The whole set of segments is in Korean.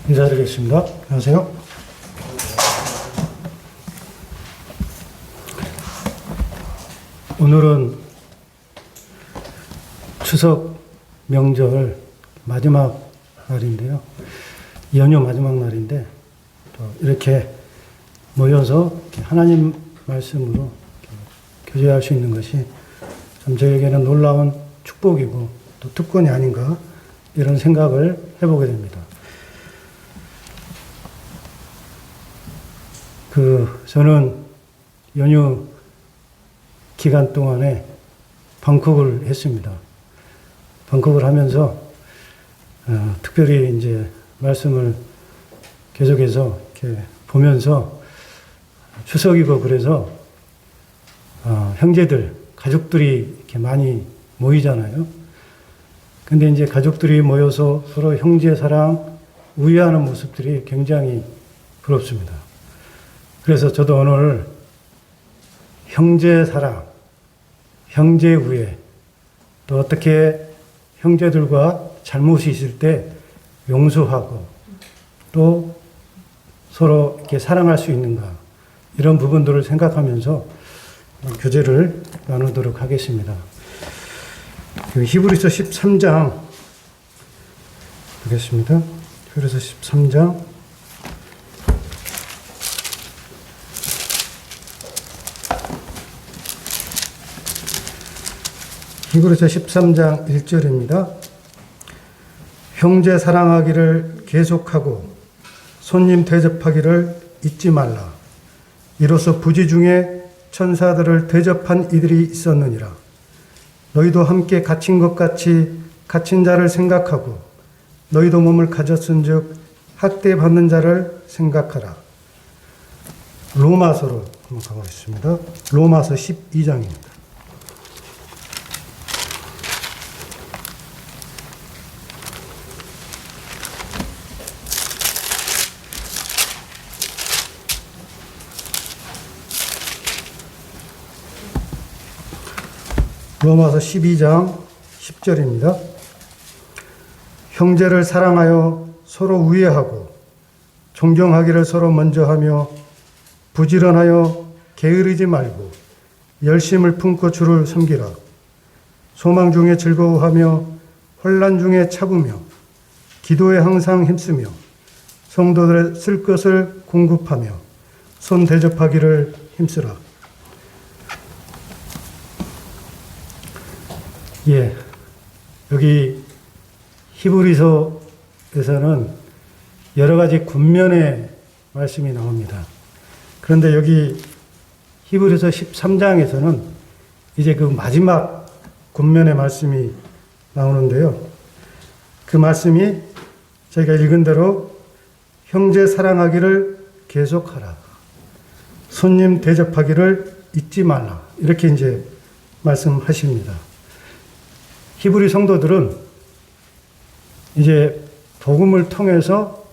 인사드리겠습니다. 안녕하세요. 오늘은 추석 명절 마지막 날인데요. 연휴 마지막 날인데 또 이렇게 모여서 하나님 말씀으로 교제할 수 있는 것이 참 저에게는 놀라운 축복이고 또 특권이 아닌가 이런 생각을 해보게 됩니다. 저는 연휴 기간 동안에 방콕을 했습니다. 방콕을 하면서 특별히 이제 말씀을 계속해서 이렇게 보면서 추석이고 그래서 형제들, 가족들이 이렇게 많이 모이잖아요. 근데 이제 가족들이 모여서 서로 형제 사랑, 우애하는 모습들이 굉장히 부럽습니다. 그래서 저도 오늘 형제 사랑, 형제 우애, 또 어떻게 형제들과 잘못이 있을 때 용서하고 또 서로 이렇게 사랑할 수 있는가 이런 부분들을 생각하면서 교제를 나누도록 하겠습니다. 히브리서 13장 보겠습니다. 히브리서 13장 히브리서 13장 1절입니다. 형제 사랑하기를 계속하고 손님 대접하기를 잊지 말라. 이로써 부지 중에 천사들을 대접한 이들이 있었느니라. 너희도 함께 갇힌 것 같이 갇힌 자를 생각하고 너희도 몸을 가졌은즉 학대받는 자를 생각하라. 로마서로 한번 가보겠습니다. 로마서 12장입니다. 로마서 12장 10절입니다. 형제를 사랑하여 서로 우애하고 존경하기를 서로 먼저 하며 부지런하여 게으르지 말고 열심을 품고 주를 섬기라. 소망 중에 즐거워하며 환난 중에 참으며 기도에 항상 힘쓰며 성도들의 쓸 것을 공급하며 손 대접하기를 힘쓰라. 예, 여기 히브리서에서는 여러 가지 군면의 말씀이 나옵니다. 그런데 여기 히브리서 13장에서는 이제 그 마지막 군면의 말씀이 나오는데요. 그 말씀이 저희가 읽은 대로 형제 사랑하기를 계속하라. 손님 대접하기를 잊지 말라. 이렇게 이제 말씀하십니다. 히브리 성도들은 이제 복음을 통해서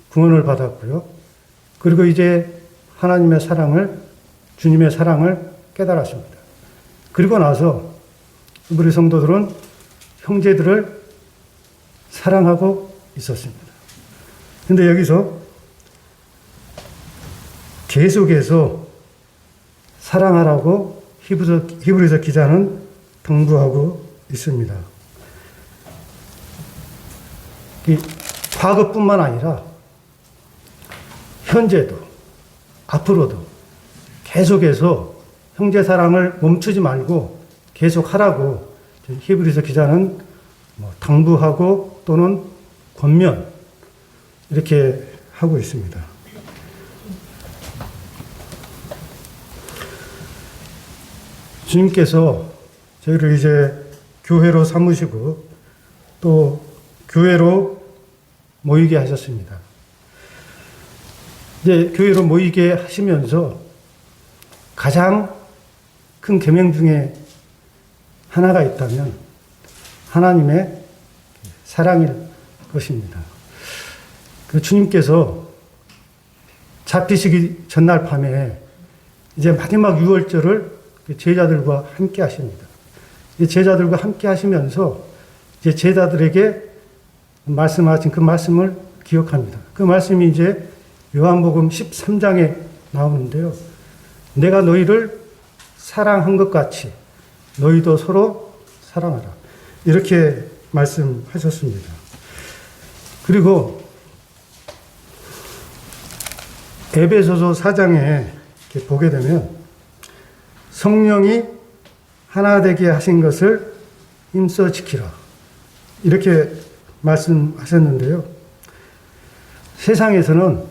구원을 받았고요. 그리고 이제 하나님의 사랑을, 주님의 사랑을 깨달았습니다. 그리고 나서 히브리 성도들은 형제들을 사랑하고 있었습니다. 그런데 여기서 계속해서 사랑하라고 히브리서 기자는 당부하고 있습니다. 과거뿐만 아니라 현재도 앞으로도 계속해서 형제 사랑을 멈추지 말고 계속 하라고 히브리서 기자는 당부하고 또는 권면 이렇게 하고 있습니다. 주님께서 저희를 이제 교회로 삼으시고 또 교회로 모이게 하셨습니다. 이제 교회로 모이게 하시면서 가장 큰 계명 중에 하나가 있다면 하나님의 사랑일 것입니다. 그 주님께서 잡히시기 전날 밤에 이제 마지막 유월절을 제자들과 함께 하십니다. 제자들과 함께 하시면서 이제 제자들에게 말씀하신 그 말씀을 기억합니다. 그 말씀이 이제 요한복음 13장에 나오는데요. 내가 너희를 사랑한 것 같이 너희도 서로 사랑하라. 이렇게 말씀하셨습니다. 그리고 에베소서 4장에 이렇게 보게 되면 성령이 하나 되게 하신 것을 힘써 지키라. 이렇게 말씀하셨는데요. 세상에서는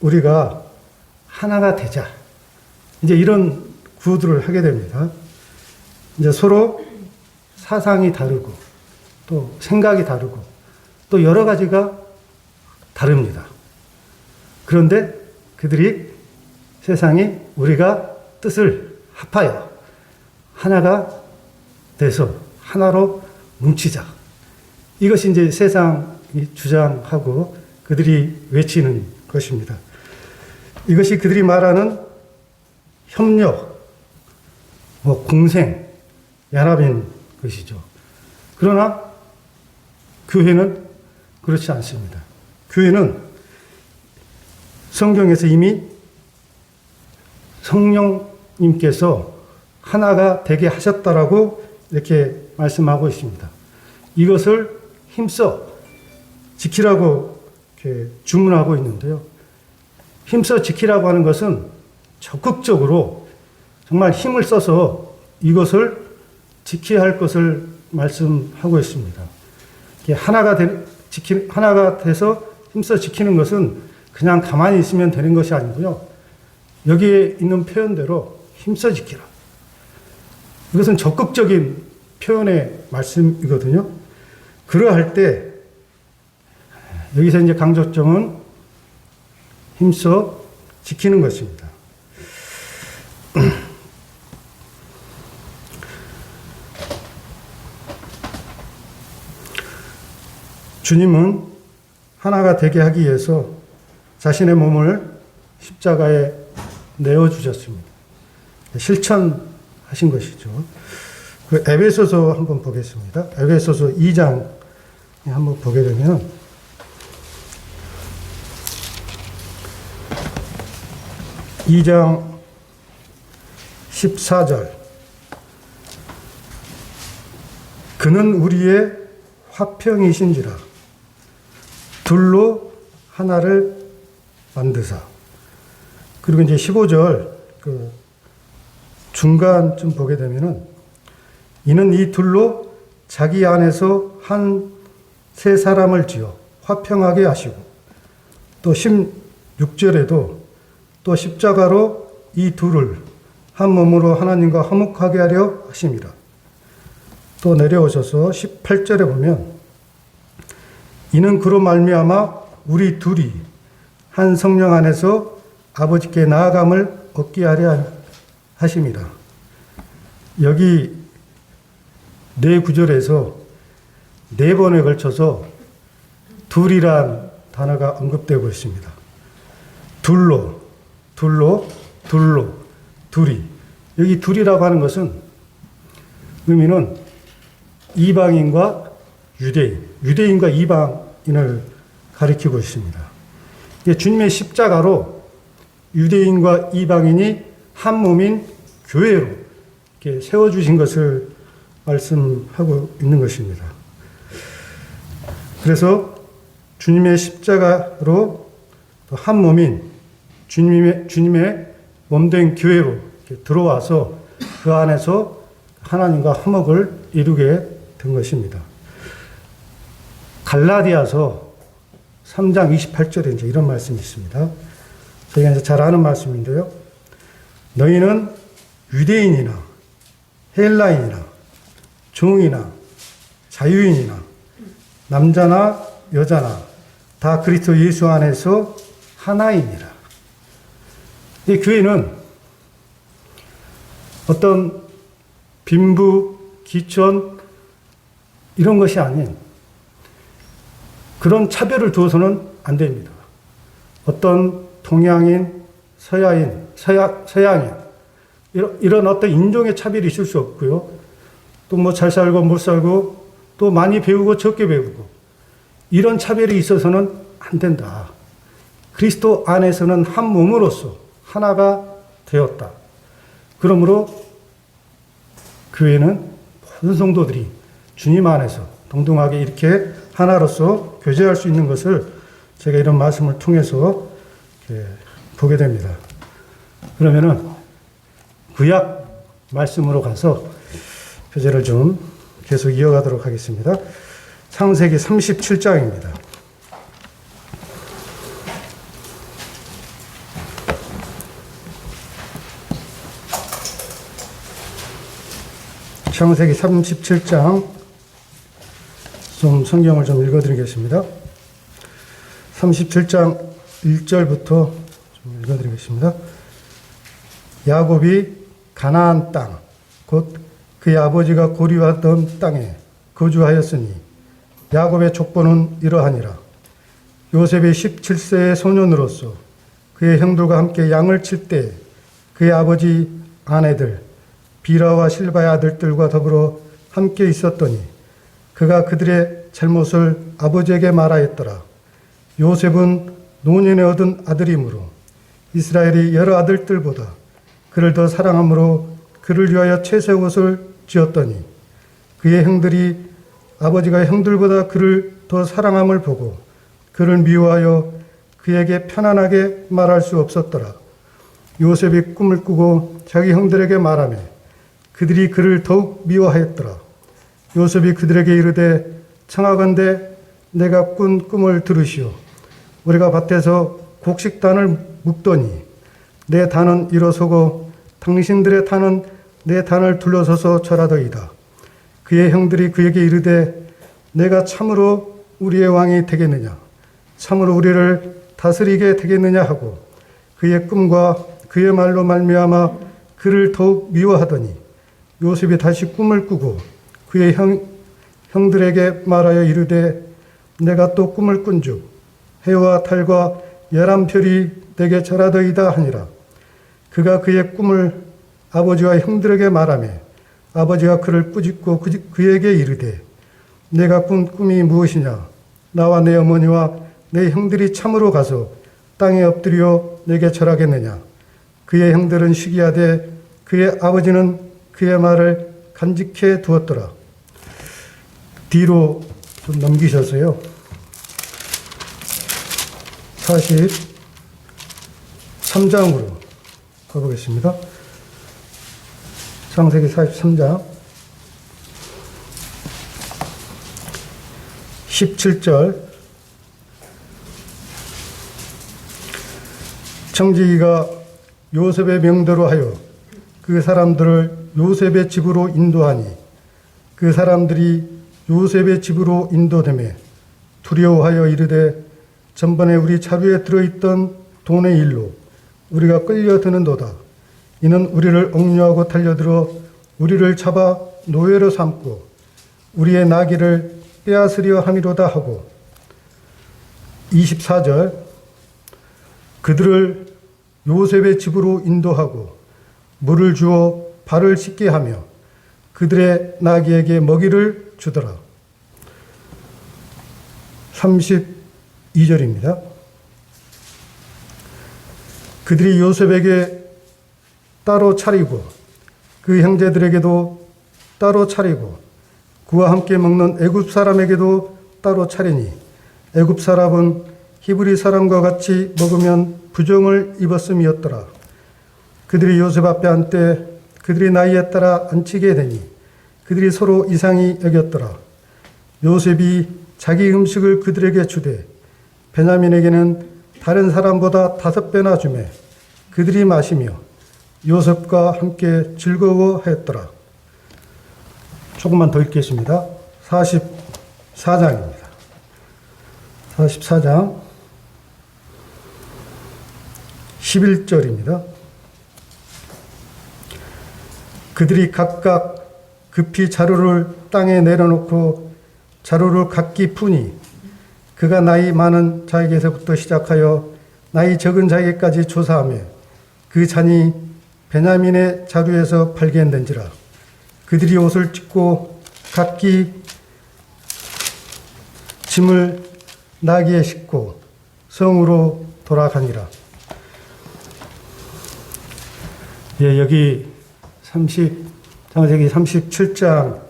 우리가 하나가 되자. 이제 이런 구호들을 하게 됩니다. 이제 서로 사상이 다르고 또 생각이 다르고 또 여러 가지가 다릅니다. 그런데 그들이 세상이 우리가 뜻을 합하여 하나가 돼서 하나로 뭉치자. 이것이 이제 세상이 주장하고 그들이 외치는 것입니다. 이것이 그들이 말하는 협력, 공생, 연합인 것이죠. 그러나 교회는 그렇지 않습니다. 교회는 성경에서 이미 성령님께서 하나가 되게 하셨다라고 이렇게 말씀하고 있습니다. 이것을 힘써 지키라고 이렇게 주문하고 있는데요. 힘써 지키라고 하는 것은 적극적으로 정말 힘을 써서 이것을 지켜야 할 것을 말씀하고 있습니다. 하나가 돼서 힘써 지키는 것은 그냥 가만히 있으면 되는 것이 아니고요. 여기에 있는 표현대로 힘써 지키라. 이것은 적극적인 표현의 말씀이거든요. 그러할 때 여기서 이제 강조점은 힘써 지키는 것입니다. 주님은 하나가 되게 하기 위해서 자신의 몸을 십자가에 내어주셨습니다. 실천하신 것이죠. 그 에베소서 한번 보겠습니다. 에베소서 2장 한번 보게 되면 (2장 14절) 그는 우리의 화평이신지라 둘로 하나를 만드사. 그리고 이제 15절 그 중간쯤 보게 되면은 이는 이 둘로 자기 안에서 한 세 사람을 지어 화평하게 하시고, 또 16절에도 또 십자가로 이 둘을 한 몸으로 하나님과 화목하게 하려 하심이라. 또 내려오셔서 18절에 보면 이는 그로 말미암아 우리 둘이 한 성령 안에서 아버지께 나아감을 얻게 하려 하심이라. 여기 네 구절에서 네 번에 걸쳐서 둘이란 단어가 언급되고 있습니다. 둘로, 둘이. 여기 둘이라고 하는 것은 의미는 이방인과 유대인과 이방인을 가리키고 있습니다. 주님의 십자가로 유대인과 이방인이 한 몸인 교회로 이렇게 세워주신 것을 말씀하고 있는 것입니다. 그래서 주님의 십자가로 한 몸인 주님의 몸된 교회로 들어와서 그 안에서 하나님과 화목을 이루게 된 것입니다. 갈라디아서 3장 28절에 이제 이런 말씀이 있습니다. 저희가 이제 잘 아는 말씀인데요. 너희는 유대인이나 헬라인이나 종이나 자유인이나 남자나 여자나 다 그리스도 예수 안에서 하나이니라. 이 교회는 어떤 빈부, 기촌 이런 것이 아닌 그런 차별을 두어서는 안 됩니다. 어떤 동양인, 서양인 이런 어떤 인종의 차별이 있을 수 없고요. 또 뭐 잘 살고 못 살고 또 많이 배우고 적게 배우고 이런 차별이 있어서는 안 된다. 그리스도 안에서는 한 몸으로서 하나가 되었다. 그러므로 교회는 모든 성도들이 주님 안에서 동등하게 이렇게 하나로서 교제할 수 있는 것을 제가 이런 말씀을 통해서 보게 됩니다. 그러면은 구약 말씀으로 가서 교제를 좀 계속 이어가도록 하겠습니다. 창세기 37장입니다. 창세기 37장 좀 성경을 좀 읽어드리겠습니다. 37장 1절부터 좀 읽어드리겠습니다. 야곱이 가나안 땅, 곧 그의 아버지가 고리하던 땅에 거주하였으니 야곱의 족보는 이러하니라. 요셉이 17세의 소년으로서 그의 형들과 함께 양을 칠 때 그의 아버지 아내들 비라와 실바의 아들들과 더불어 함께 있었더니 그가 그들의 잘못을 아버지에게 말하였더라. 요셉은 노년에 얻은 아들이므로 이스라엘이 여러 아들들보다 그를 더 사랑함으로 그를 위하여 채색 옷을 지었더니 그의 형들이 아버지가 형들보다 그를 더 사랑함을 보고 그를 미워하여 그에게 편안하게 말할 수 없었더라. 요셉이 꿈을 꾸고 자기 형들에게 말하며 그들이 그를 더욱 미워하였더라. 요셉이 그들에게 이르되 청하건대 내가 꾼 꿈을 들으시오. 우리가 밭에서 곡식단을 묶더니 내 단은 일어서고 당신들의 단은 내 단을 둘러서서 절하더이다. 그의 형들이 그에게 이르되 내가 참으로 우리의 왕이 되겠느냐, 참으로 우리를 다스리게 되겠느냐 하고 그의 꿈과 그의 말로 말미암아 그를 더욱 미워하더니 요셉이 다시 꿈을 꾸고 그의 형들에게 말하여 이르되 내가 또 꿈을 꾼즉 해와 달과 11별이 내게 절하더이다 하니라. 그가 그의 꿈을 아버지와 형들에게 말하며 아버지가 그를 꾸짖고 그에게 이르되 내가 꾼 꿈이 무엇이냐, 나와 내 어머니와 내 형들이 참으로 가서 땅에 엎드려 내게 절하겠느냐. 그의 형들은 시기하되 그의 아버지는 그의 말을 간직해 두었더라. 뒤로 좀 넘기셔서요. 43장으로 가보겠습니다. 창세기 43장 17절. 청지기가 요셉의 명대로 하여 그 사람들을 요셉의 집으로 인도하니 그 사람들이 요셉의 집으로 인도되매 두려워하여 이르되 전번에 우리 자루에 들어있던 돈의 일로 우리가 끌려드는도다. 이는 우리를 억류하고 달려들어 우리를 잡아 노예로 삼고 우리의 나귀를 빼앗으려 함이로다 하고 24절. 그들을 요셉의 집으로 인도하고 물을 주어 발을 씻게 하며 그들의 나귀에게 먹이를 주더라. 32절입니다. 그들이 요셉에게 따로 차리고 그 형제들에게도 따로 차리고 그와 함께 먹는 애굽 사람에게도 따로 차리니 애굽 사람은 히브리 사람과 같이 먹으면 부정을 입었음이었더라. 그들이 요셉 앞에 앉되 그들이 나이에 따라 앉히게 되니 그들이 서로 이상히 여겼더라. 요셉이 자기 음식을 그들에게 주되 베냐민에게는 다른 사람보다 5배나 주매 그들이 마시며 요셉과 함께 즐거워하였더라. 조금만 더 읽겠습니다. 44장입니다. 44장 11절입니다. 그들이 각각 급히 자루를 땅에 내려놓고 자루를 각기 푸니 그가 나이 많은 자에게서부터 시작하여 나이 적은 자에게까지 조사하며 그 잔이 베냐민의 자루에서 발견된지라. 그들이 옷을 찢고 각기 짐을 나귀에 싣고 성으로 돌아가니라. 예, 여기 창세기 37장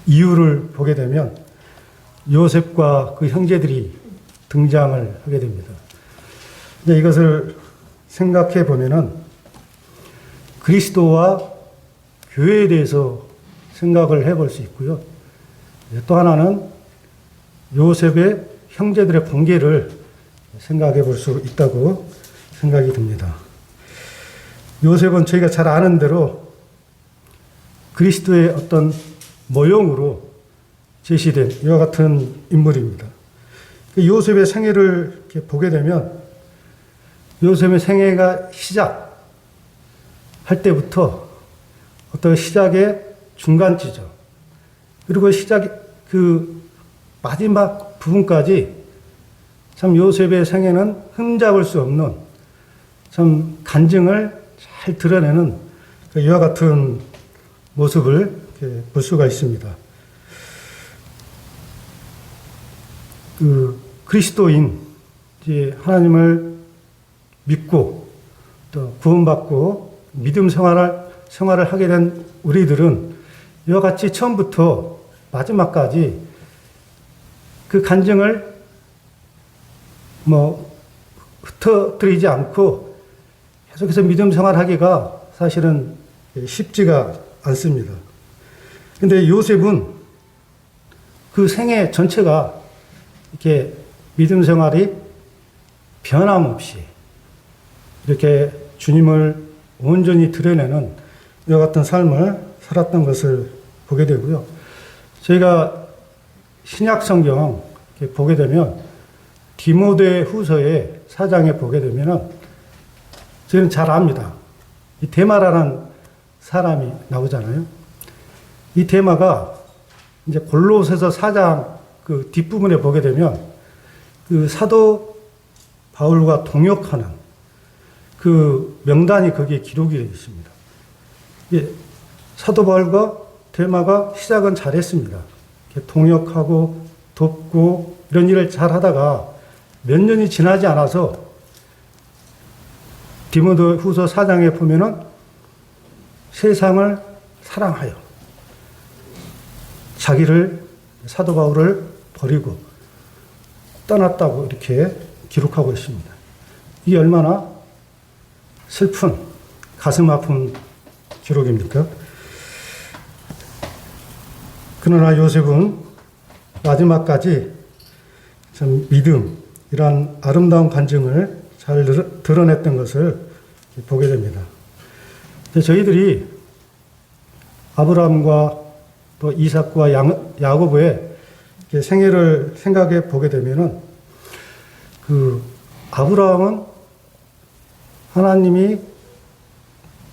이유를 보게 되면 요셉과 그 형제들이 등장을 하게 됩니다. 근데 이것을 생각해 보면은 그리스도와 교회에 대해서 생각을 해볼 수 있고요. 또 하나는 요셉의 형제들의 관계를 생각해 볼 수 있다고 생각이 듭니다. 요셉은 저희가 잘 아는 대로 그리스도의 어떤 모형으로 제시된 이와 같은 인물입니다. 요셉의 생애를 이렇게 보게 되면 요셉의 생애가 시작할 때부터 어떤 시작의 중간지점 그리고 그 마지막 부분까지 참 요셉의 생애는 흠잡을 수 없는 참 간증을 잘 드러내는 이와 같은 모습을 볼 수가 있습니다. 그리스도인, 이제 하나님을 믿고 또 구원받고 믿음 생활을 하게 된 우리들은 이와 같이 처음부터 마지막까지 그 간증을 흩어뜨리지 않고 계속해서 믿음 생활하기가 사실은 쉽지가 않습니다. 근데 요셉은 그 생애 전체가 이렇게 믿음 생활이 변함없이 이렇게 주님을 온전히 드러내는 이와 같은 삶을 살았던 것을 보게 되고요. 저희가 신약 성경 보게 되면 디모데 후서의 4장에 보게 되면은 저희는 잘 압니다. 이 데마라는 사람이 나오잖아요. 이 데마가 이제 골로새서 4장 그 뒷부분에 보게 되면 그 사도 바울과 동역하는 그 명단이 거기에 기록이 되어 있습니다. 예, 사도 바울과 데마가 시작은 잘했습니다. 동역하고 돕고 이런 일을 잘 하다가 몇 년이 지나지 않아서 디모데 후서 4장에 보면은 세상을 사랑하여 자기를 사도 바울을 버리고 떠났다고 이렇게 기록하고 있습니다. 이게 얼마나 슬픈 가슴 아픈 기록입니까? 그러나 요셉은 마지막까지 참 믿음이란 아름다운 간증을 잘 드러냈던 것을 보게 됩니다. 저희들이 아브라함과 또 이삭과 야고보의 생애를 생각해 보게 되면은 그 아브라함은 하나님이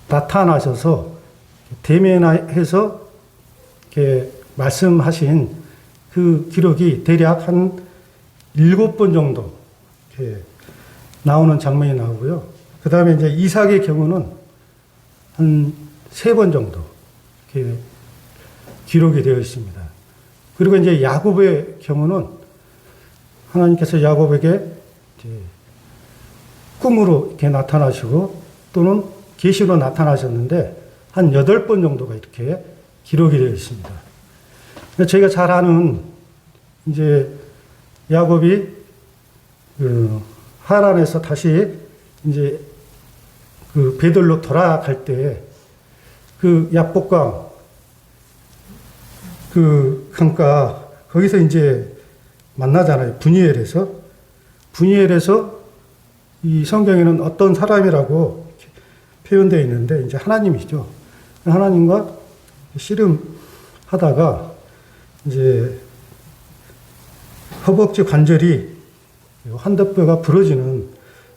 나타나셔서 대면해서 이렇게 말씀하신 그 기록이 대략 한 7번 정도 이렇게 나오는 장면이 나오고요. 그 다음에 이제 이삭의 경우는 한 3번 정도 이렇게 기록이 되어 있습니다. 그리고 이제 야곱의 경우는 하나님께서 야곱에게 이제 꿈으로 이렇게 나타나시고 또는 계시로 나타나셨는데 한 8번 정도가 이렇게 기록이 되어 있습니다. 저희가 잘 아는 이제 야곱이 그 하란에서 다시 이제 그 베들로 돌아갈 때 그 야복강 그 강가 거기서 이제 만나잖아요. 분이엘에서 이 성경에는 어떤 사람이라고 표현되어 있는데 이제 하나님이죠. 하나님과 씨름하다가 이제 허벅지 관절이 환도뼈가 부러지는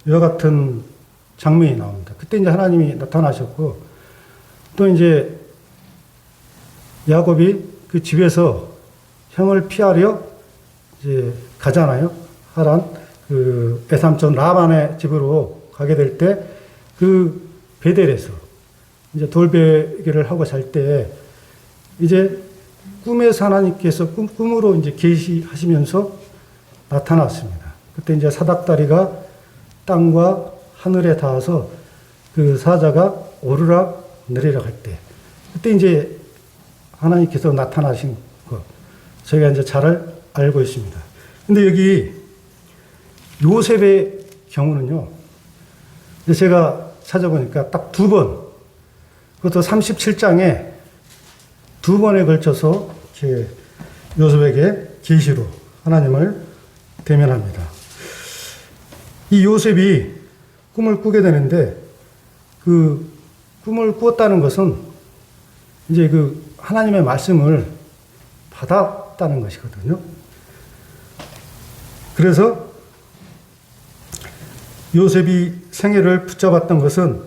이와 같은 장면이 나옵니다. 그때 이제 하나님이 나타나셨고 또 이제 야곱이 그 집에서 형을 피하려 이제 가잖아요. 하란 그 에삼촌 라반의 집으로 가게 될 때 그 베델에서 이제 돌베개를 하고 잘 때 이제 꿈에서 하나님께서 꿈으로 이제 계시하시면서 나타났습니다. 그때 이제 사닥다리가 땅과 하늘에 닿아서 그 사자가 오르락 내리락 할 때, 그때 이제 하나님께서 나타나신 것, 저희가 이제 잘 알고 있습니다. 근데 여기 요셉의 경우는요, 제가 찾아보니까 딱 두 번, 그것도 37장에 두 번에 걸쳐서 이렇게 요셉에게 계시로 하나님을 대면합니다. 이 요셉이 꿈을 꾸게 되는데, 그 꿈을 꾸었다는 것은 이제 그 하나님의 말씀을 받았다는 것이거든요. 그래서 요셉이 생애를 붙잡았던 것은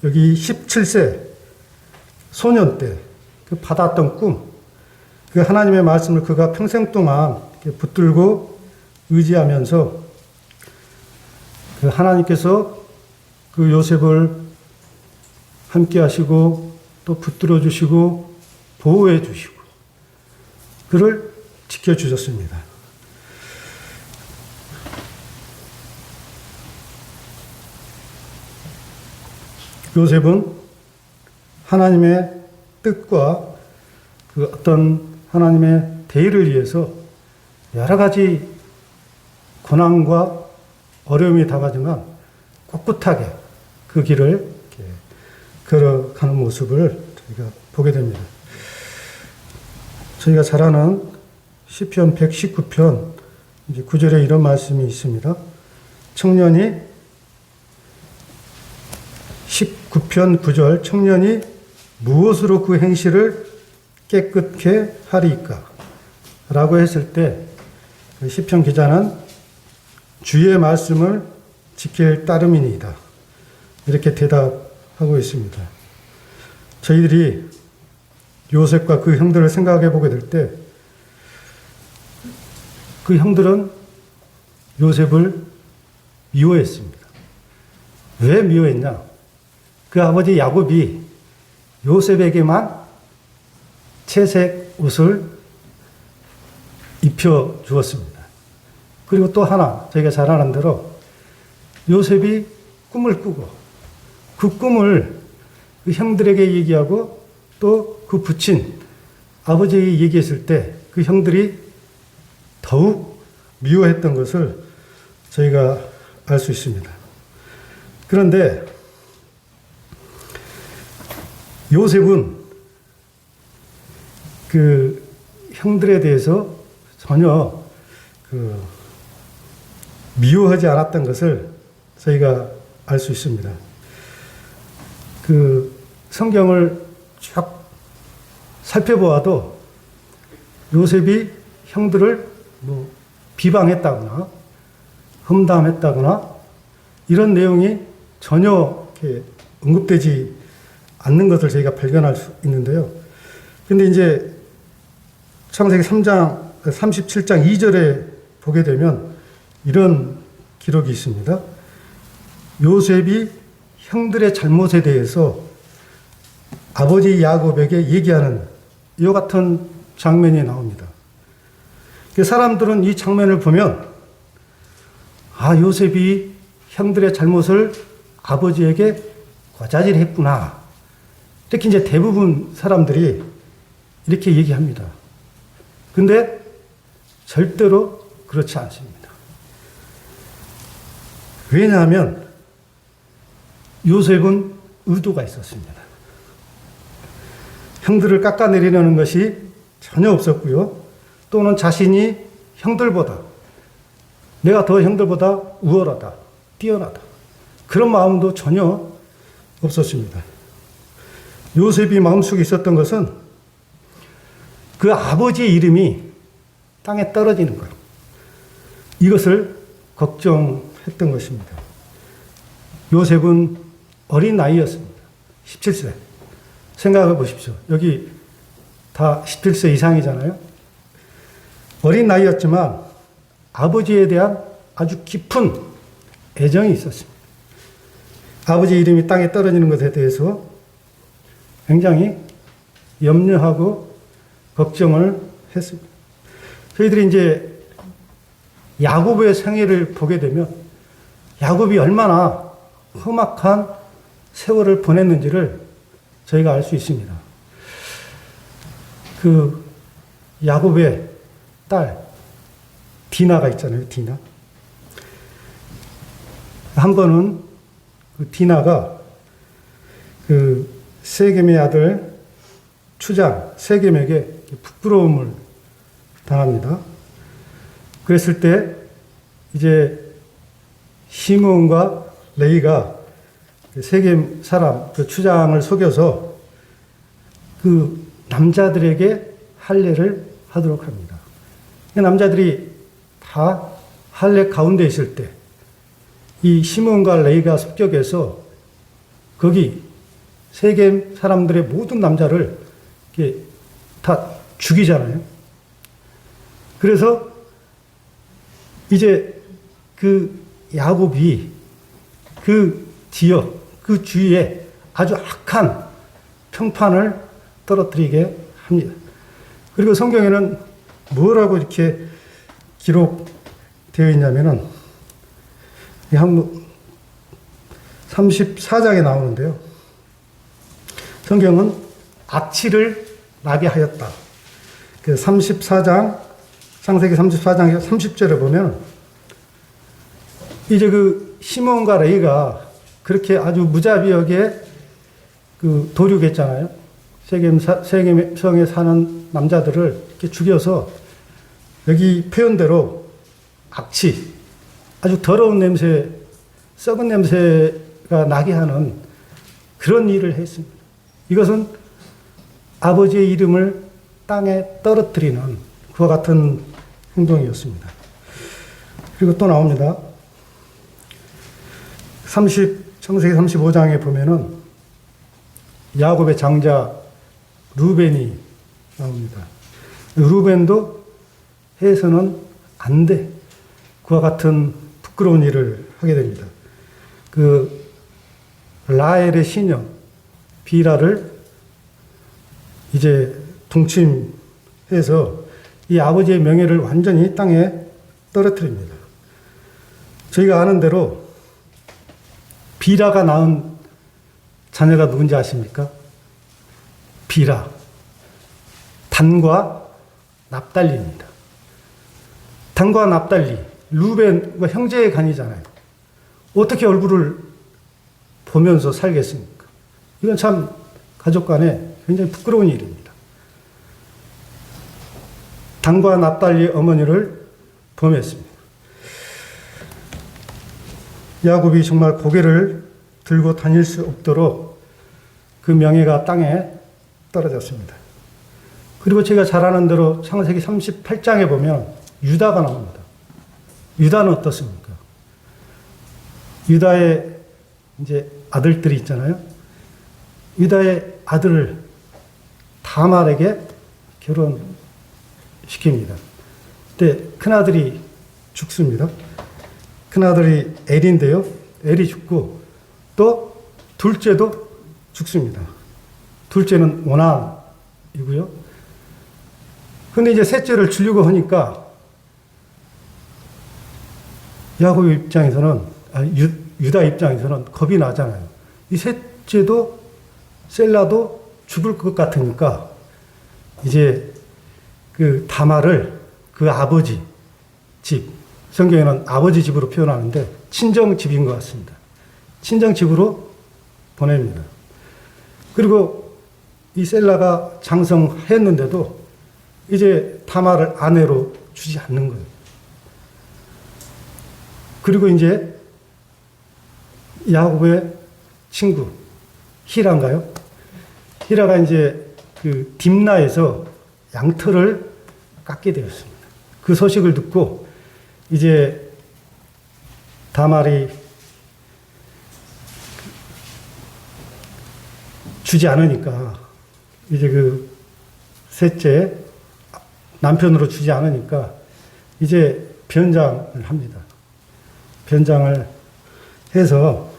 여기 17세 소년 때 그 받았던 꿈, 그 하나님의 말씀을 그가 평생 동안 붙들고 의지하면서 그 하나님께서 그 요셉을 함께 하시고 또 붙들어 주시고 보호해 주시고 그를 지켜 주셨습니다. 요셉은 하나님의 뜻과 그 어떤 하나님의 대의를 위해서 여러 가지 고난과 어려움이 다가지만 꿋꿋하게 그 길을 걸어가는 모습을 저희가 보게 됩니다. 저희가 잘 아는 시편 119편 9절에 이런 말씀이 있습니다. 청년이 19편 9절 청년이 무엇으로 그 행실을 깨끗게 하리이까? 라고 했을 때 시편 기자는 주의 말씀을 지킬 따름이니이다. 이렇게 대답하고 있습니다. 저희들이 요셉과 그 형들을 생각해 보게 될 때 그 형들은 요셉을 미워했습니다. 왜 미워했냐? 그 아버지 야곱이 요셉에게만 채색 옷을 입혀 주었습니다. 그리고 또 하나, 저희가 잘 아는 대로 요셉이 꿈을 꾸고 그 꿈을 그 형들에게 얘기하고 또 그 부친 아버지에게 얘기했을 때 그 형들이 더욱 미워했던 것을 저희가 알 수 있습니다. 그런데 요셉은 그 형들에 대해서 전혀 그 미워하지 않았던 것을 저희가 알 수 있습니다. 그 성경을 쭉 살펴보아도 요셉이 형들을 비방했다거나 험담했다거나 이런 내용이 전혀 이렇게 언급되지 않는 것을 저희가 발견할 수 있는데요. 근데 이제 창세기 3장, 37장 2절에 보게 되면 이런 기록이 있습니다. 요셉이 형들의 잘못에 대해서 아버지 야곱에게 얘기하는 이와 같은 장면이 나옵니다. 사람들은 이 장면을 보면 요셉이 형들의 잘못을 아버지에게 과자질했구나. 이렇게 이제 대부분 사람들이 이렇게 얘기합니다. 근데 절대로 그렇지 않습니다. 왜냐하면 요셉은 의도가 있었습니다. 형들을 깎아내리려는 것이 전혀 없었고요. 또는 자신이 형들보다, 내가 더 형들보다 우월하다, 뛰어나다. 그런 마음도 전혀 없었습니다. 요셉이 마음속에 있었던 것은 그 아버지의 이름이 땅에 떨어지는 것. 이것을 걱정했던 것입니다. 요셉은 어린 나이였습니다. 17세. 생각해 보십시오. 여기 다 17세 이상이잖아요. 어린 나이였지만 아버지에 대한 아주 깊은 애정이 있었습니다. 아버지 이름이 땅에 떨어지는 것에 대해서 굉장히 염려하고 걱정을 했습니다. 저희들이 이제 야곱의 생애를 보게 되면 야곱이 얼마나 험악한 세월을 보냈는지를 저희가 알 수 있습니다. 그 야곱의 딸 디나가 있잖아요. 디나. 한 번은 그 디나가 그 세겜의 아들 추장 세겜에게 부끄러움을 당합니다. 그랬을 때 이제 시므온과 레이가 세겜 사람 그 추장을 속여서 그 남자들에게 할례를 하도록 합니다. 남자들이 다 할례 가운데 있을 때 이 시므온과 레이가 습격해서 거기 세겜 사람들의 모든 남자를 이렇게 다 죽이잖아요. 그래서 이제 그 야곱이 그 지역, 그 주위에 아주 악한 평판을 떨어뜨리게 합니다. 그리고 성경에는 뭐라고 이렇게 기록되어 있냐면은, 한 34장에 나오는데요. 성경은 악취를 나게 하였다. 그 34장, 창세기 34장 30절에 보면, 이제 그 시몬과 레이가 그렇게 아주 무자비하게 그 도륙했잖아요. 세겜 성에 사는 남자들을 이렇게 죽여서 여기 표현대로 악취, 아주 더러운 냄새, 썩은 냄새가 나게 하는 그런 일을 했습니다. 이것은 아버지의 이름을 땅에 떨어뜨리는 그와 같은 행동이었습니다. 그리고 또 나옵니다. 창세기 35장에 보면은 야곱의 장자 루벤이 나옵니다. 루벤도 해서는 안 돼. 그와 같은 부끄러운 일을 하게 됩니다. 그 라헬의 시녀 비라를 이제 동침해서 이 아버지의 명예를 완전히 땅에 떨어뜨립니다. 저희가 아는 대로 비라가 낳은 자녀가 누군지 아십니까? 비라. 단과 납달리입니다. 단과 납달리, 루벤과 형제의 간이잖아요. 어떻게 얼굴을 보면서 살겠습니까? 이건 참 가족 간에 굉장히 부끄러운 일입니다. 단과 납달리 어머니를 범했습니다. 야곱이 정말 고개를 들고 다닐 수 없도록 그 명예가 땅에 떨어졌습니다. 그리고 제가 잘 아는 대로 창세기 38장에 보면 유다가 나옵니다. 유다는 어떻습니까? 유다의 이제 아들들이 있잖아요. 유다의 아들을 다말에게 결혼시킵니다. 그때 큰아들이 죽습니다. 큰아들이 엘인데요. 엘이 죽고 또 둘째도 죽습니다. 둘째는 오난이고요. 근데 이제 셋째를 주려고 하니까 야곱 입장에서는, 유다 입장에서는 겁이 나잖아요. 이 셋째도 셀라도 죽을 것 같으니까 이제 그 다말을 그 아버지 집, 성경에는 아버지 집으로 표현하는데 친정 집인 것 같습니다. 친정 집으로 보냅니다. 그리고 이 셀라가 장성했는데도 이제 다말을 아내로 주지 않는 거예요. 그리고 이제 야곱의 친구 히라인가요? 히라가 이제 그 딥나에서 양털을 깎게 되었습니다. 그 소식을 듣고 이제 다말이 주지 않으니까 이제 그 셋째 남편으로 주지 않으니까 이제 변장을 합니다. 변장을 해서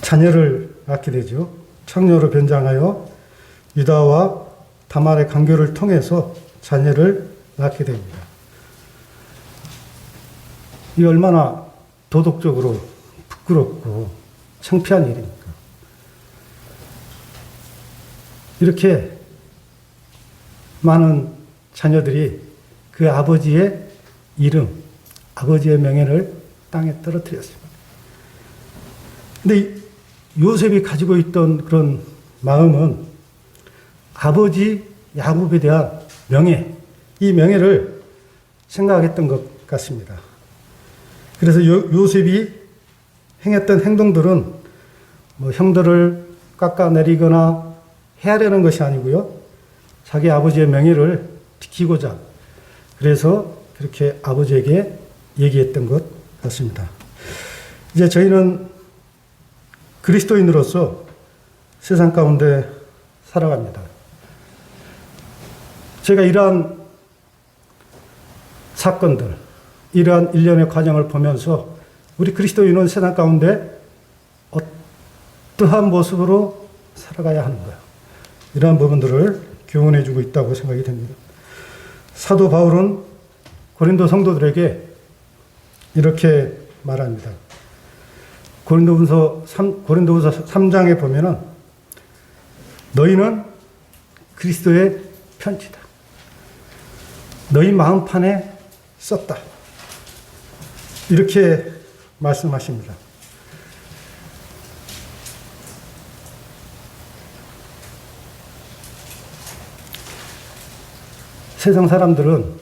자녀를 낳게 되죠. 창녀로 변장하여 유다와 다말의 간교를 통해서 자녀를 낳게 됩니다. 이 얼마나 도덕적으로 부끄럽고 창피한 일입니까? 이렇게 많은 자녀들이 그 아버지의 이름, 아버지의 명예를 땅에 떨어뜨렸습니다. 근데 요셉이 가지고 있던 그런 마음은 아버지 야곱에 대한 명예, 이 명예를 생각했던 것 같습니다. 그래서 요셉이 행했던 행동들은 뭐 형들을 깎아내리거나 해하려는 것이 아니고요. 자기 아버지의 명예를 지키고자 그래서 그렇게 아버지에게 얘기했던 것 같습니다. 이제 저희는 그리스도인으로서 세상 가운데 살아갑니다. 제가 이러한 사건들, 이러한 일련의 과정을 보면서 우리 그리스도인은 세상 가운데 어떠한 모습으로 살아가야 하는가, 이러한 부분들을 교훈해주고 있다고 생각이 됩니다. 사도 바울은 고린도 성도들에게 이렇게 말합니다. 고린도후서 3장에 보면은 너희는 그리스도의 편지다. 너희 마음판에 썼다. 이렇게 말씀하십니다. 세상 사람들은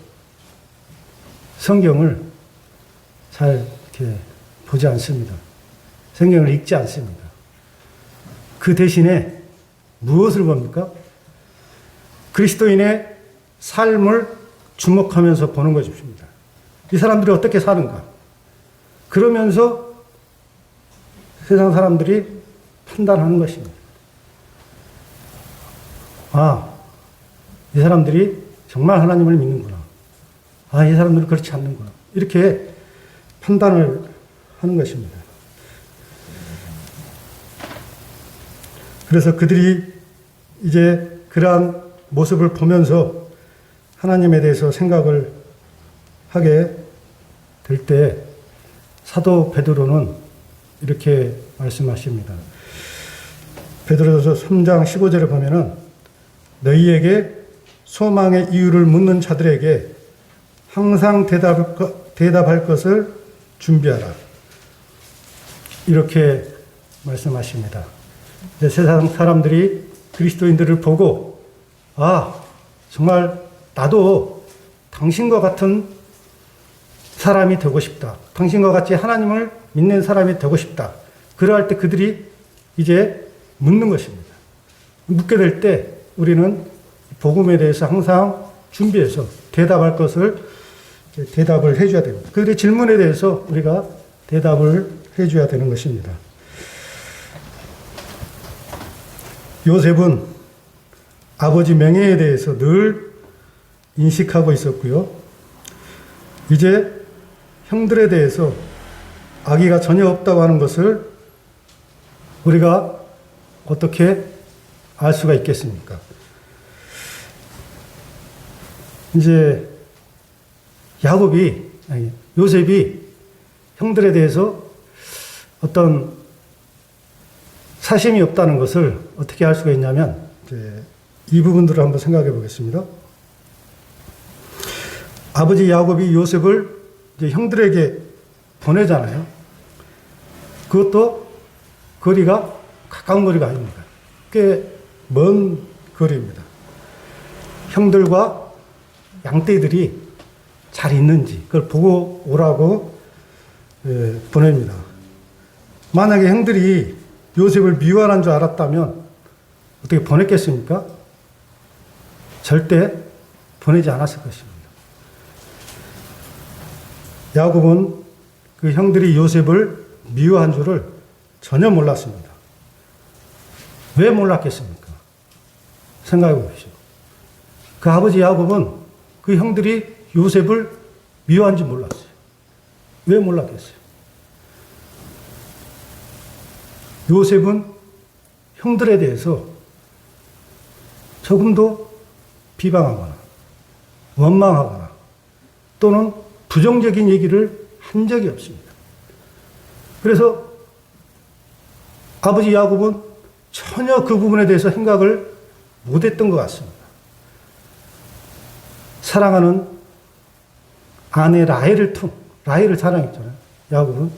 성경을 잘 이렇게 보지 않습니다. 성경을 읽지 않습니다. 그 대신에 무엇을 봅니까? 그리스도인의 삶을 주목하면서 보는 것입니다. 이 사람들이 어떻게 사는가? 그러면서 세상 사람들이 판단하는 것입니다. 아, 이 사람들이 정말 하나님을 믿는구나. 아, 이 사람들은 그렇지 않는구나. 이렇게 판단을 하는 것입니다. 그래서 그들이 이제 그러한 모습을 보면서 하나님에 대해서 생각을 하게 될 때 사도 베드로는 이렇게 말씀하십니다. 베드로서 3장 15절에 보면은 너희에게 소망의 이유를 묻는 자들에게 항상 대답할 것을 준비하라. 이렇게 말씀하십니다. 세상 사람들이 그리스도인들을 보고 아, 정말 나도 당신과 같은 사람이 되고 싶다. 당신과 같이 하나님을 믿는 사람이 되고 싶다. 그러할 때 그들이 이제 묻는 것입니다. 묻게 될 때 우리는 복음에 대해서 항상 준비해서 대답할 것을 대답을 해줘야 됩니다. 그들의 질문에 대해서 우리가 대답을 해줘야 되는 것입니다. 요셉은 아버지 명예에 대해서 늘 인식하고 있었고요. 이제 형들에 대해서 악의가 전혀 없다고 하는 것을 우리가 어떻게 알 수가 있겠습니까? 이제 요셉이 형들에 대해서 어떤 사심이 없다는 것을 어떻게 알 수가 있냐면 이 부분들을 한번 생각해 보겠습니다. 아버지 야곱이 요셉을 이제 형들에게 보내잖아요. 그것도 거리가 가까운 거리가 아닙니다. 꽤 먼 거리입니다. 형들과 양떼들이 잘 있는지 그걸 보고 오라고 보냅니다. 만약에 형들이 요셉을 미워하는 줄 알았다면 어떻게 보냈겠습니까? 절대 보내지 않았을 것입니다. 야곱은 그 형들이 요셉을 미워한 줄을 전혀 몰랐습니다. 왜 몰랐겠습니까? 생각해 보십시오. 그 아버지 야곱은 그 형들이 요셉을 미워한지 몰랐어요. 왜 몰랐겠어요? 요셉은 형들에 대해서 조금도 비방하거나 원망하거나 또는 부정적인 얘기를 한 적이 없습니다. 그래서 아버지 야곱은 전혀 그 부분에 대해서 생각을 못했던 것 같습니다. 사랑하는 아내 라헬을 사랑했잖아요. 야곱은.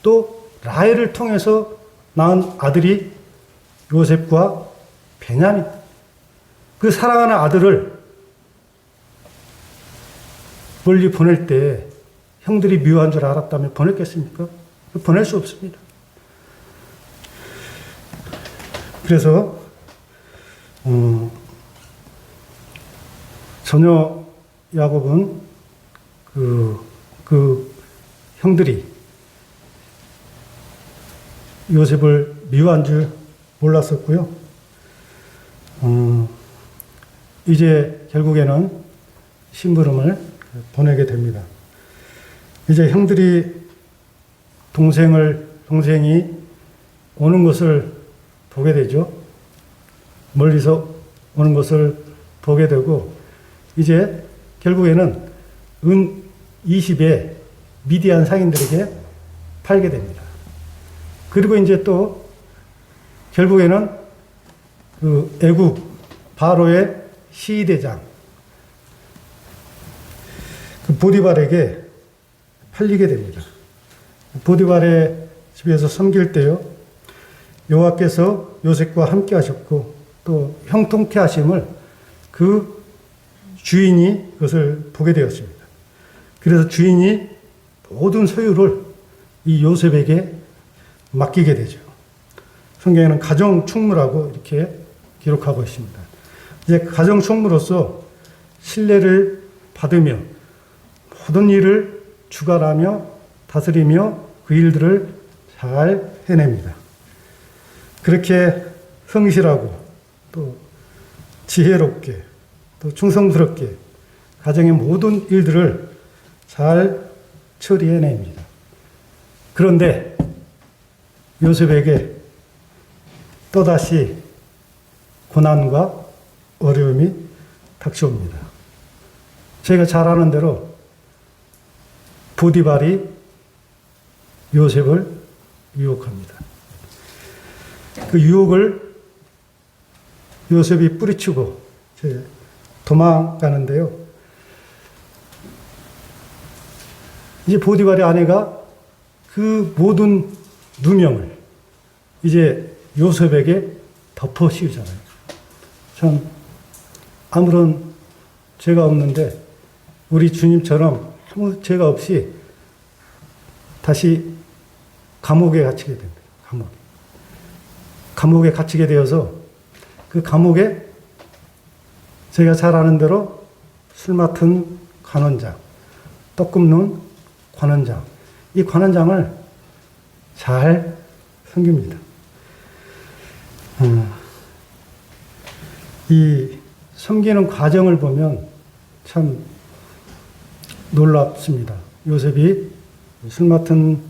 또 라헬을 통해서 낳은 아들이 요셉과 베냐민. 그 사랑하는 아들을 멀리 보낼 때 형들이 미워한 줄 알았다면 보냈겠습니까? 보낼 수 없습니다. 그래서 전혀 야곱은 그 형들이 요셉을 미워한 줄 몰랐었고요. 이제 결국에는 심부름을 보내게 됩니다. 이제 형들이 동생이 오는 것을 보게 되죠. 멀리서 오는 것을 보게 되고, 이제 결국에는 은 20에 미디안 상인들에게 팔게 됩니다. 그리고 이제 또 결국에는 그 애국 바로의 시대장 그 보디발에게 팔리게 됩니다. 보디발의 집에서 섬길 때요, 여호와께서 요셉과 함께 하셨고 또 형통케 하심을 그 주인이 그것을 보게 되었습니다. 그래서 주인이 모든 소유를 이 요셉에게 맡기게 되죠. 성경에는 가정충무라고 이렇게 기록하고 있습니다. 이제 가정충무로서 신뢰를 받으며 모든 일을 주관하며 다스리며 그 일들을 잘 해냅니다. 그렇게 성실하고 또 지혜롭게 또 충성스럽게 가정의 모든 일들을 잘 처리해냅니다. 그런데 요셉에게 또다시 고난과 어려움이 닥쳐옵니다. 저희가 잘 아는 대로 보디발이 요셉을 유혹합니다. 그 유혹을 요셉이 뿌리치고 도망가는데요. 이제 보디발의 아내가 그 모든 누명을 이제 요셉에게 덮어 씌우잖아요. 참 아무런 죄가 없는데 우리 주님처럼 아무 죄가 없이 다시 감옥에 갇히게 됩니다. 감옥에 갇히게 되어서 그 감옥에 제가 잘 아는 대로 술 맡은 관원장, 떡 굽는 관원장, 이 관원장을 잘 섬깁니다. 이 섬기는 과정을 보면 참 놀랍습니다. 요셉이 술 맡은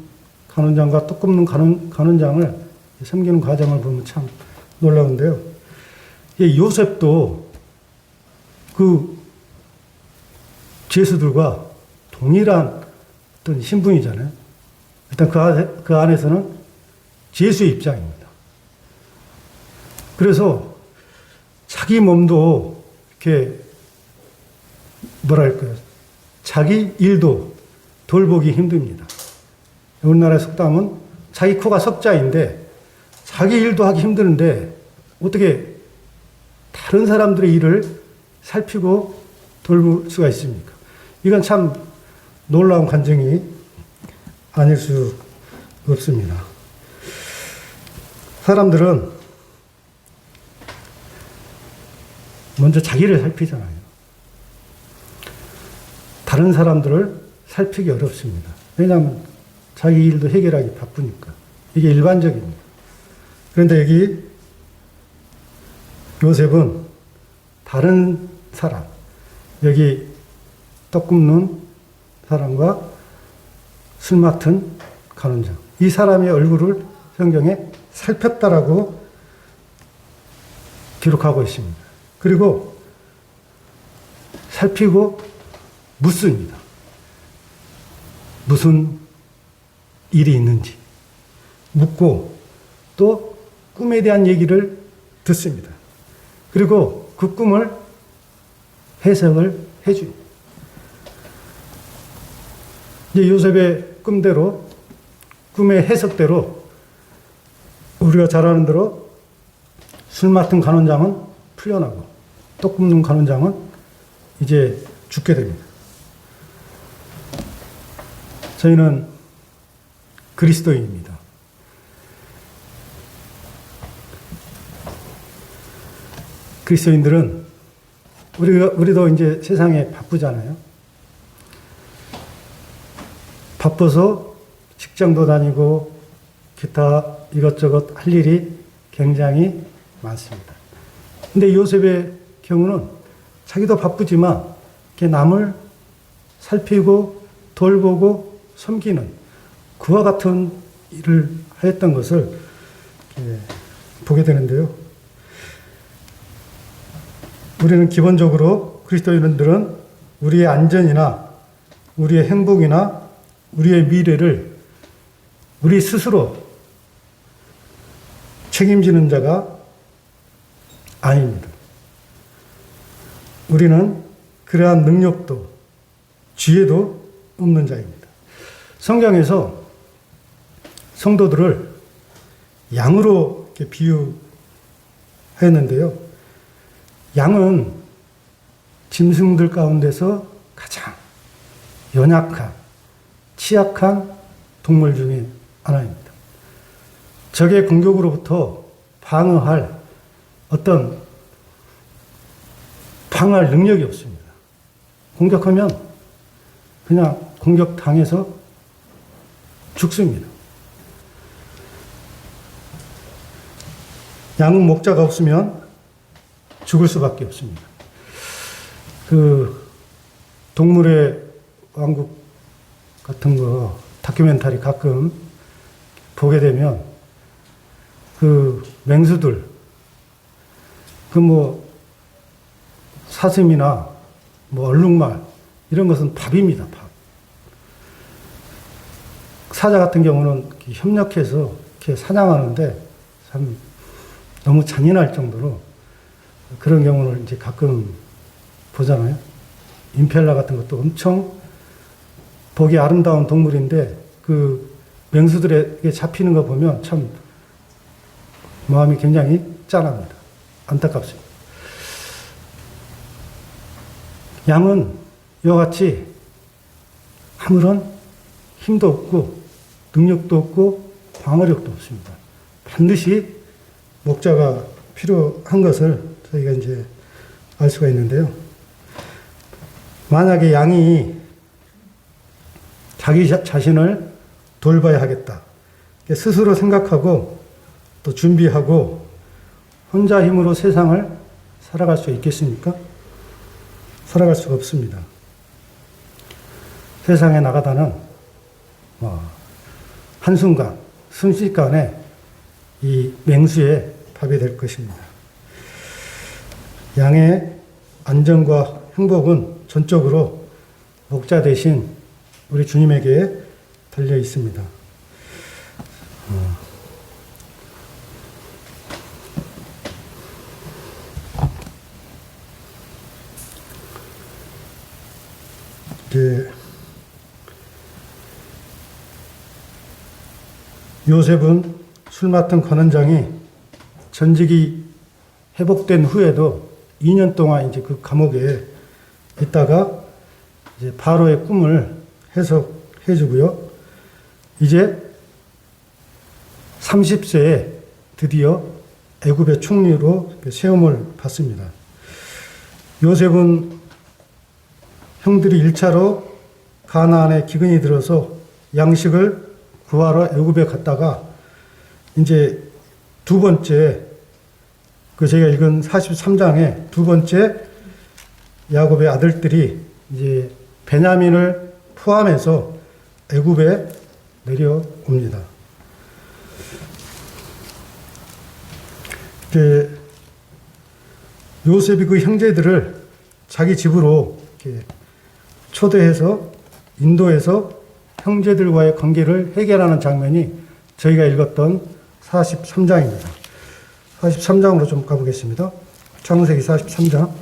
관원장과 떡 굽는 관원장을 섬기는 과정을 보면 참 놀라운데요. 요셉도 그 죄수들과 동일한 어떤 신분이잖아요. 일단 그 안에서는 죄수의 입장입니다. 그래서 자기 몸도 이렇게 뭐랄까요, 자기 일도 돌보기 힘듭니다. 우리나라의 속담은 자기 코가 석자인데 자기 일도 하기 힘드는데 어떻게 다른 사람들의 일을 살피고 돌볼 수가 있습니까? 이건 참 놀라운 관정이 아닐 수 없습니다. 사람들은 먼저 자기를 살피잖아요. 다른 사람들을 살피기 어렵습니다. 왜냐하면 자기 일도 해결하기 바쁘니까. 이게 일반적입니다. 그런데 여기 요셉은 다른 사람, 여기 떡 굽는 사람과 술 맡은 관원장, 이 사람의 얼굴을 성경에 살폈다라고 기록하고 있습니다. 그리고 살피고 묻습니다. 무슨 일이 있는지 묻고 또 꿈에 대한 얘기를 듣습니다. 그리고 그 꿈을 해석을 해줍니다. 이제 요셉의 꿈대로, 꿈의 해석대로 우리가 잘 아는 대로 술 맡은 간원장은 풀려나고 떡 굽는 간원장은 이제 죽게 됩니다. 저희는 그리스도인입니다. 그리스도인들은 우리도 이제 세상에 바쁘잖아요. 바빠서 직장도 다니고 기타 이것저것 할 일이 굉장히 많습니다. 근데 요셉의 경우는 자기도 바쁘지만 남을 살피고 돌보고 섬기는 그와 같은 일을 하였던 것을 보게 되는데요. 우리는 기본적으로 그리스도인들은 우리의 안전이나 우리의 행복이나 우리의 미래를 우리 스스로 책임지는 자가 아닙니다. 우리는 그러한 능력도 지혜도 없는 자입니다. 성경에서 성도들을 양으로 이렇게 비유했는데요. 양은 짐승들 가운데서 가장 연약한, 취약한 동물 중에 하나입니다. 적의 공격으로부터 방어할 방어할 능력이 없습니다. 공격하면 그냥 공격당해서 죽습니다. 양은 목자가 없으면 죽을 수밖에 없습니다. 동물의 왕국 같은 거 다큐멘터리 가끔 보게 되면 맹수들, 사슴이나 얼룩말 이런 것은 밥입니다. 밥. 사자 같은 경우는 협력해서 이렇게 사냥하는데 참 너무 잔인할 정도로 그런 경우를 이제 가끔 보잖아요. 임펠라 같은 것도 엄청 보기 아름다운 동물인데 맹수들에게 잡히는 거 보면 참 마음이 굉장히 짠합니다. 안타깝습니다. 양은 이와 같이 아무런 힘도 없고 능력도 없고 방어력도 없습니다. 반드시 목자가 필요한 것을 저희가 이제 알 수가 있는데요. 만약에 양이 자기 자신을 돌봐야 하겠다. 스스로 생각하고 또 준비하고 혼자 힘으로 세상을 살아갈 수 있겠습니까? 살아갈 수가 없습니다. 세상에 나가다는 한순간, 순식간에 이 맹수의 밥이 될 것입니다. 양의 안전과 행복은 전적으로 목자 대신 우리 주님에게 달려 있습니다. 요셉은 술 맡은 관원장이 전직이 회복된 후에도 2년 동안 이제 그 감옥에 있다가 이제 바로의 꿈을 해석해 주고요. 이제 30세에 드디어 애굽의 총리로 세움을 받습니다. 요셉은 형들이 1차로 가나안에 기근이 들어서 양식을 구하러 애굽에 갔다가 이제 두 번째 제가 읽은 43장에 두 번째 야곱의 아들들이 이제 베냐민을 포함해서 애굽에 내려옵니다. 요셉이 그 형제들을 자기 집으로 이렇게 초대해서 인도에서 형제들과의 관계를 해결하는 장면이 저희가 읽었던 43장입니다. 43장으로 좀 가보겠습니다. 창세기 43장.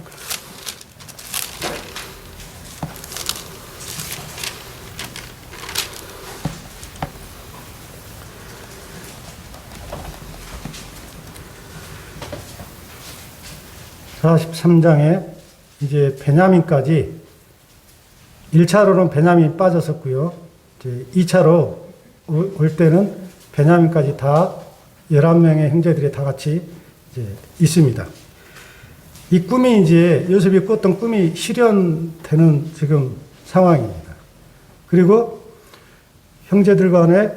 (43장에) 이제 베냐민까지 1차로는 베냐민이 빠졌었고요. 이제 2차로 올 때는 베냐민까지 다 11명의 형제들이 다 같이 이제 있습니다. 이 꿈이 이제 요셉이 꿨던 꿈이 실현되는 지금 상황입니다. 그리고 형제들 간의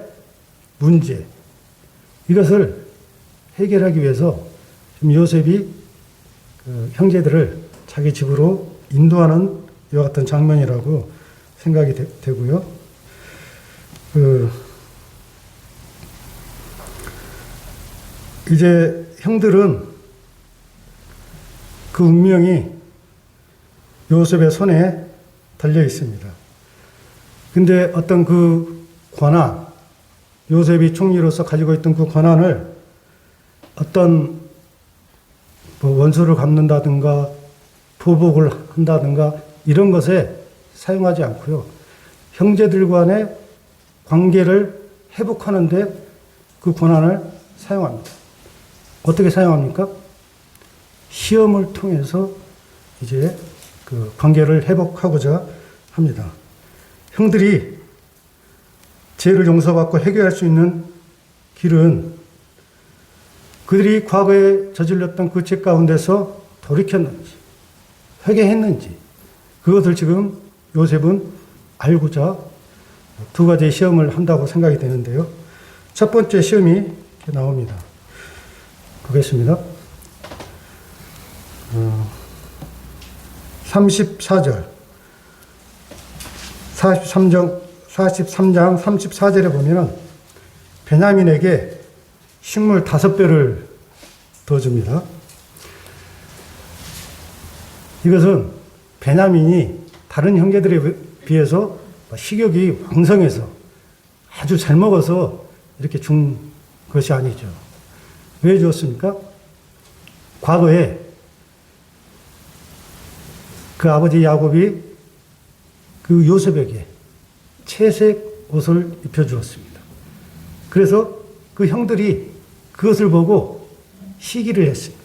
문제, 이것을 해결하기 위해서 지금 요셉이 그 형제들을 자기 집으로 인도하는 이와 같은 장면이라고 생각이 되고요. 이제 형들은 그 운명이 요셉의 손에 달려 있습니다. 근데 어떤 그 권한, 요셉이 총리로서 가지고 있던 그 권한을 어떤 원수를 갚는다든가 보복을 한다든가 이런 것에 사용하지 않고요. 형제들 간의 관계를 회복하는데 그 권한을 사용합니다. 어떻게 사용합니까? 시험을 통해서 이제 그 관계를 회복하고자 합니다. 형들이 죄를 용서받고 해결할 수 있는 길은 그들이 과거에 저질렀던 그 죄 가운데서 돌이켰는지, 회개했는지, 그것을 지금 요셉은 알고자 두 가지의 시험을 한다고 생각이 되는데요. 첫 번째 시험이 이렇게 나옵니다. 보겠습니다. 34절. 43장 34절에 보면 베냐민에게 식물 5배를 더 줍니다. 이것은 베냐민이 다른 형제들에 비해서 식욕이 왕성해서 아주 잘 먹어서 이렇게 준 것이 아니죠. 왜 주었습니까? 과거에 그 아버지 야곱이 그 요셉에게 채색 옷을 입혀주었습니다. 그래서 그 형들이 그것을 보고 시기를 했습니다.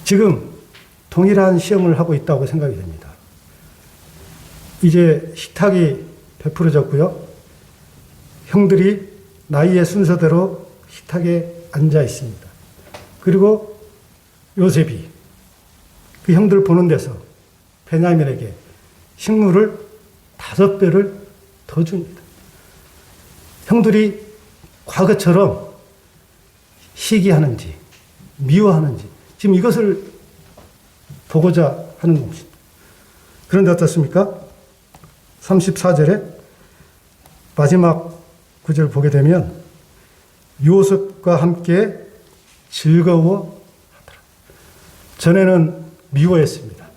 지금 동일한 시험을 하고 있다고 생각이 됩니다. 이제 식탁이 베풀어졌고요. 형들이 나이의 순서대로 식탁에 앉아 있습니다. 그리고 요셉이 그 형들 보는 데서 베냐민에게 식물을 5배를 더 줍니다. 형들이 과거처럼 시기하는지 미워하는지 지금 이것을 보고자 하는 것입니다. 그런데 어떻습니까? 34절에 마지막 구절 보게 되면 요셉과 함께 즐거워하더라. 전에는 미워했습니다.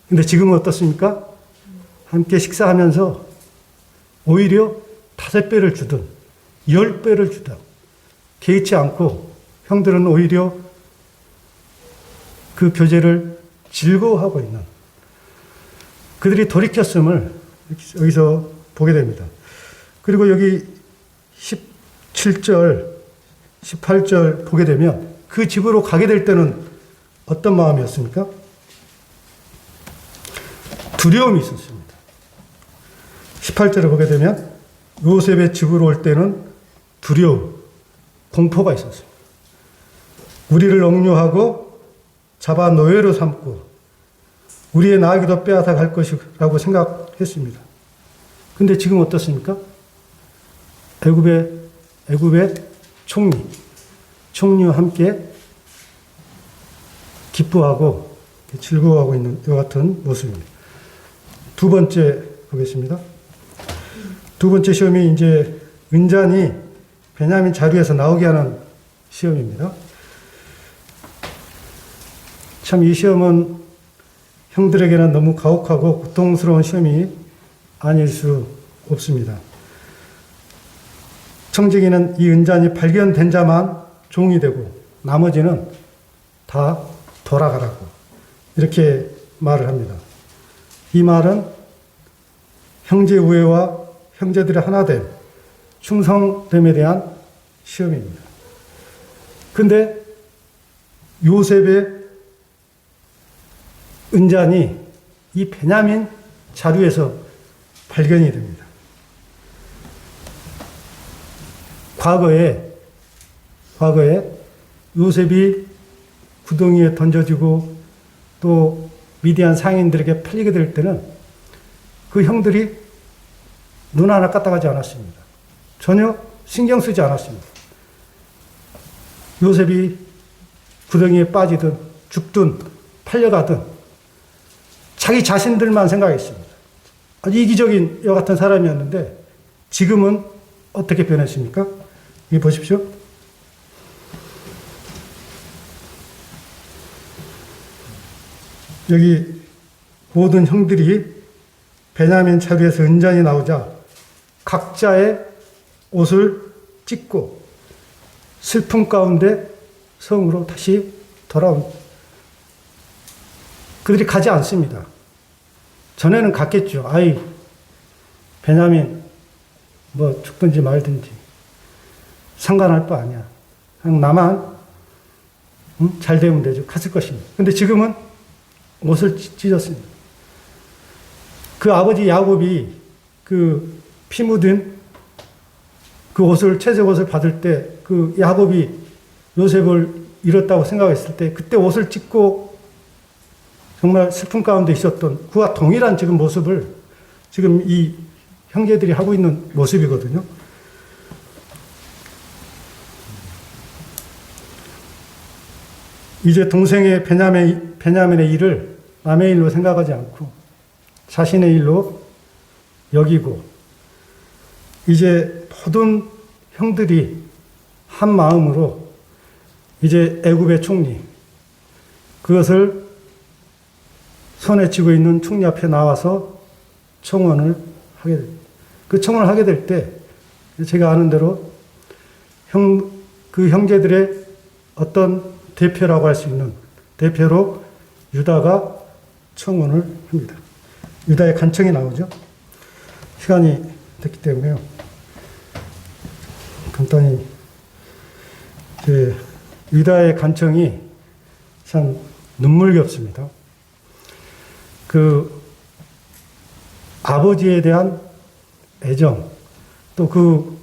근데 지금은 어떻습니까? 함께 식사하면서 오히려 5배를 주든 10배를 주든 개의치 않고 형들은 오히려 그 교제를 즐거워하고 있는, 그들이 돌이켰음을 여기서 보게 됩니다. 그리고 여기 17절, 18절 보게 되면 그 집으로 가게 될 때는 어떤 마음이었습니까? 두려움이 있었습니다. 18절을 보게 되면 요셉의 집으로 올 때는 두려움, 공포가 있었습니다. 우리를 억류하고 잡아 노예로 삼고 우리의 나귀도 빼앗아 갈 것이라고 생각했습니다. 근데 지금 어떻습니까? 애굽의 총리와 함께 기뻐하고 즐거워하고 있는 이와 같은 모습입니다. 두 번째 보겠습니다. 두 번째 시험이 이제 은잔이 베냐민 자루에서 나오게 하는 시험입니다. 참 이 시험은 형들에게는 너무 가혹하고 고통스러운 시험이 아닐 수 없습니다. 청지기는 이 은잔이 발견된 자만 종이 되고 나머지는 다 돌아가라고 이렇게 말을 합니다. 이 말은 형제 우애와 형제들의 하나됨, 충성됨에 대한 시험입니다. 근데 요셉의 은잔이 이 베냐민 자루에서 발견이 됩니다. 과거에 요셉이 구덩이에 던져지고 또 미디안 상인들에게 팔리게 될 때는 그 형들이 눈 하나 까딱하지 않았습니다. 전혀 신경 쓰지 않았습니다. 요셉이 구덩이에 빠지든 죽든 팔려가든 자기 자신들만 생각했습니다. 아주 이기적인 여 같은 사람이었는데 지금은 어떻게 변했습니까? 여기 보십시오. 여기 모든 형들이 베냐민 자루에서 은잔이 나오자 각자의 옷을 찢고 슬픔 가운데 성으로 다시 돌아온. 그들이 가지 않습니다. 전에는 갔겠죠. 아이, 베냐민 뭐 죽든지 말든지 상관할 바 아니야. 그냥 나만 잘 되면 되죠. 갔을 것입니다. 근데 지금은 옷을 찢었습니다. 그 아버지 야곱이 그 피 묻은 그 옷을, 채색 옷을 받을 때 그 야곱이 요셉을 잃었다고 생각했을 때 그때 옷을 찢고 정말 슬픔 가운데 있었던 그와 동일한 지금 모습을 지금 이 형제들이 하고 있는 모습이거든요. 이제 동생의 베냐민의 일을 남의 일로 생각하지 않고 자신의 일로 여기고 이제 모든 형들이 한 마음으로 이제 애굽의 총리 그것을 손에 쥐고 있는 총리 앞에 나와서 청원을 하게 됩니다. 그 청원을 하게 될 때 제가 아는 대로 그 형제들의 어떤 대표라고 할 수 있는 대표로 유다가 청원을 합니다. 유다의 간청이 나오죠. 시간이 됐기 때문에요. 간단히 유다의 간청이 참 눈물겹습니다. 그 아버지에 대한 애정, 또 그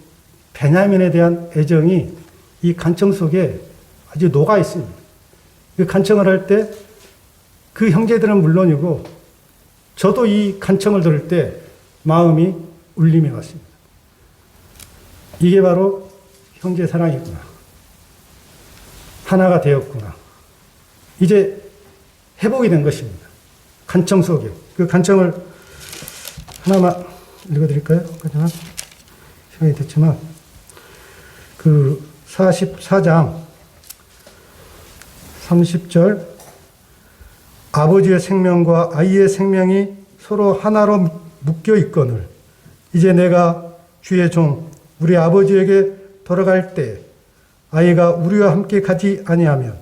베냐민에 대한 애정이 이 간청 속에 아주 녹아 있습니다. 그 간청을 할 때 그 형제들은 물론이고 저도 이 간청을 들을 때 마음이 울림이 왔습니다. 이게 바로 형제 사랑이구나. 하나가 되었구나. 이제 회복이 된 것입니다. 간청 속에. 그 간청을 하나만 읽어드릴까요? 하지만 시간이 됐지만 그 44장 30절 아버지의 생명과 아이의 생명이 서로 하나로 묶여 있거늘 이제 내가 주의 종 우리 아버지에게 돌아갈 때 아이가 우리와 함께 가지 아니하면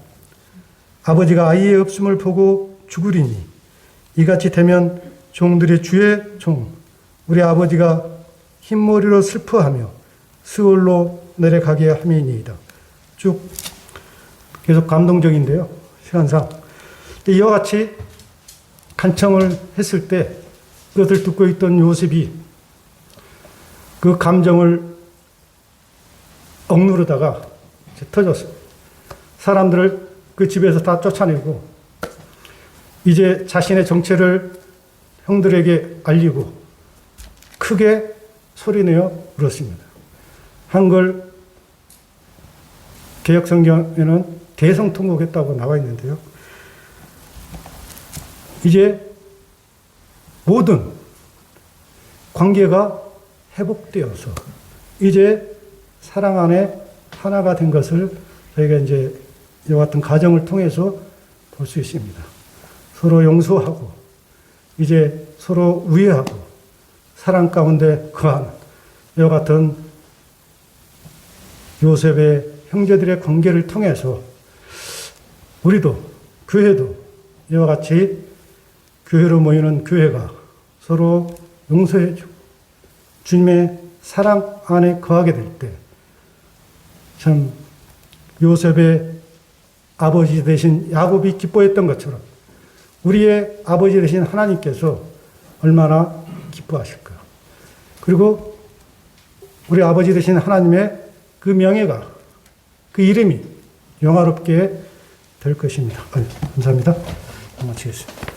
아버지가 아이의 없음을 보고 죽으리니 이같이 되면 종들이 주의 종 우리 아버지가 흰머리로 슬퍼하며 스올로 내려가게 함이니이다. 쭉 계속 감동적인데요. 시간상. 이와 같이 간청을 했을 때 그것을 듣고 있던 요셉이 그 감정을 억누르다가 터졌어요. 사람들을 그 집에서 다 쫓아내고 이제 자신의 정체를 형들에게 알리고 크게 소리내어 울었습니다. 한글 개역성경에는 대성통곡했다고 나와 있는데요. 이제 모든 관계가 회복되어서 이제 사랑 안에 하나가 된 것을 저희가 이제 이와 같은 가정을 통해서 볼 수 있습니다. 서로 용서하고 이제 서로 우애하고 사랑 가운데 거하는 이와 같은 요셉의 형제들의 관계를 통해서 우리도 교회도 이와 같이 교회로 모이는 교회가 서로 용서해주고 주님의 사랑 안에 거하게 될 때 참 요셉의 아버지 되신 야곱이 기뻐했던 것처럼 우리의 아버지 되신 하나님께서 얼마나 기뻐하실까. 그리고 우리 아버지 되신 하나님의 그 명예가, 그 이름이 영화롭게 될 것입니다. 감사합니다. 마치겠습니다.